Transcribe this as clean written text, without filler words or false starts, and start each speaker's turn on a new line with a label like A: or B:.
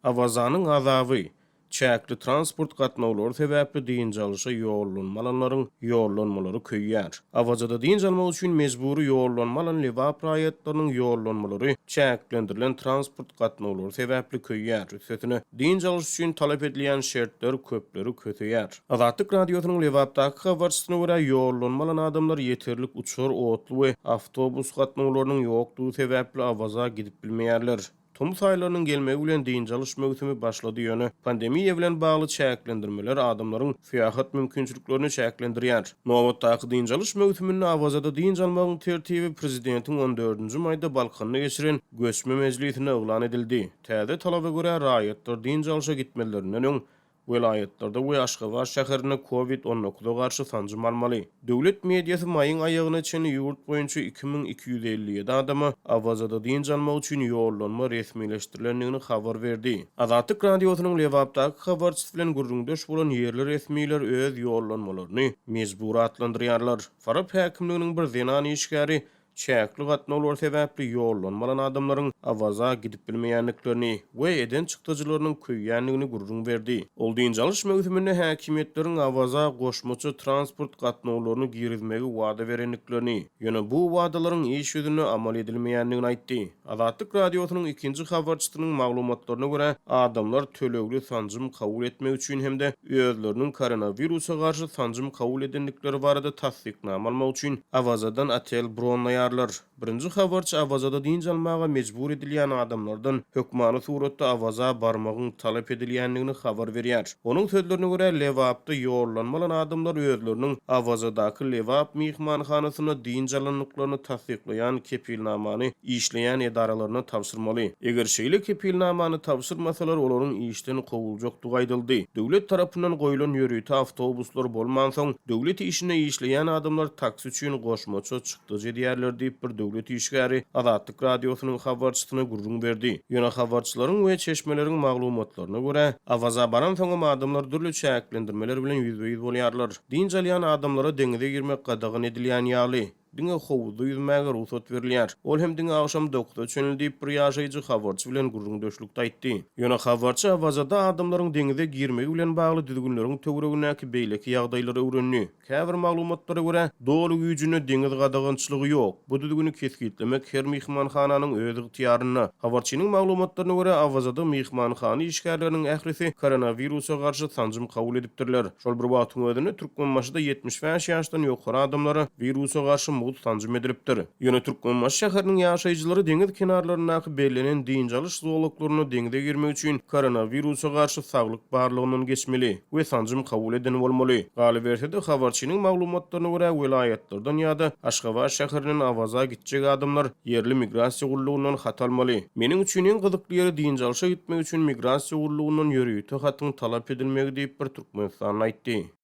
A: Awazanyň azaby, çäkli transport gatnawlary sebäpli diýinjalşa ýollanmalarlaryň ýollanmalary köýýär. Awazada diýinjalmak üçin mejburi ýollanmalan lewap raýatlarynyň ýollanmalary çäklendirilen transport gatnawlary sebäpli köýýär. Üstüne diýinjalş üçin talap edilýän şertler köpleri kötüýär. Azatlyk radiosynyň lewapdaky habarçysyna görä ýollanmalan adamlar ýeterlik uçur, otlu we awtobus gatnawlarynyň ýokdugy sebäpli awaza gidip bilmeýärler. Tom saylarının gelmegi bilen diýinjalş mögsümi başlady ýöne pandemiýa bilen bagly çäklendirmeler adamlaryň fiýahat mümkinçiliklerini çäklendirýär. Nowatdaky diýinjalş mögsümini awazada diýinjalmagyň tertibi prezidentiň 14-nji maýda Balkanyna geçiren göçme mejlisine oglan edildi. Täze talaba görä raýatlar diýinjalşa gitmelerinden öň Welayetlarda we Aşgabat şäherine COVID-19 garşy sancym almaly. Döwlet mediýasy maýyň aýagyna çyn ýurt boýunça 2257 adamy awazada diýinjalmak üçin ýollanma resmileşdirilendigini habar berdi. Azatlyk radiosynyň lewapdaky habarçysy bilen gurrundaş bolan ýerli resmiler öz ýollanmalaryny mejbur atlandyrýarlar. Farap häkimliginiň bir zenan işgäri çäkli gatnawlar sebäpli ýollanmalan adamlaryň awaza gidip bilmeýänliklerini we eden çykdyjylarynyň köýýänligini gurrun berdi. Ol diýinjalş mögsümine häkimetleriň awaza goşmaçy transport gatnawlaryny girizmegi wada berenliklerini, ýöne bu wadalaryň iş ýüzüne amal edilmeýänligini aýtdy. Azatlyk radiosynyň ikinji habarçysynyň maglumatlaryna görä, adamlar tölegli sancym kabul etmek üçin hemde özleriniň koronawirusa garşy sancym kabul edenlikleri barada tasdiknama almak üçin awazadan atel bronlaýar. Birinji habarçy awazada diýinjalmaga mejbur edilýän adamlardan hökmany suratda awaza barmagyň talap edilýändigini habar berýär. Onuň sözlerine görä lewapda ýollanmalan adamlar özleriniň awazadaky lewap mihmanhanasyna diýinjalanyklaryny tasdiklaýan kepilnamany işleýän edaralaryna tapşyrmaly. Eger şeýle kepilnamany tapşyrmasalar olaryň işden kowuljakdygy aýdyldy. Döwlet tarapyndan goýulan ýörüýte awtobuslar bolman soň döwlet işine işleýän adamlar taksi üçin goşmaça çykdyjy diýerler diýip bir döwlet işgäri Azatlyk radiosynyň habarçysyna gurrun berdi. Ýöne habarçylaryň we çeşmeleriň maglumatlaryna görä, awaza baran soňam adamlar dürli çäklendirmeler bilen ýüzbeýiz bolýarlar. Diýinjalýan adamlara deňize girmek gadagyn edilýän ýaly. Diňe howuzda ýüzmäge ruhsat berilýär. Ol hem diňe akşam 9-da çönüldip bir ýaşaýjy habarçy bilen gurrun döşlükde aýtdy. Ýöne habarçy awazada adamlaryň deňize girmegi bilen bagly düzgünleriň töweregindäki beýleki ýagdaýlary öwrenýär. Käbir maglumatlara görä, dolu güýjüne deňiz gadagynçylygy ýok. Bu düzgüni kesgitlemek her mihmanhananyň öz ygtyýaryna. Habarçynyň maglumatlaryna görä, awazada mihmanhana işgärleriniň ährisi koronawirusa garşy sancym kabul edipdirler. Şol bir wagtyň özünde Türkmenmaşyda 75 ýaşdan ýokary adamlara wirusa garşy mut sancym edilipdir. Ýöne Türkmenmaş şäheriniň ýaşaýjylary deňiz kenarlaryna belenen diýinjalş zoologlaryna deňize girmek üçin koronawirusa garşy saglyk barlygyndan geçmeli we sancym kabul eden bolmaly. Galy bersede habarçynyň maglumatlaryna görä, welayetlerden ýa-da Aşgabat şäheriniň awaza gitjek adamlar ýerli migrasiýa gurulugyndan hat almaly. Meniň üçin iň gyzykly ýeri diýinjalşa gitmek üçin migrasiýa gurulugyndan ýörüýte hatyň talap edilmegi diýip bir Türkmenistan aýtdy.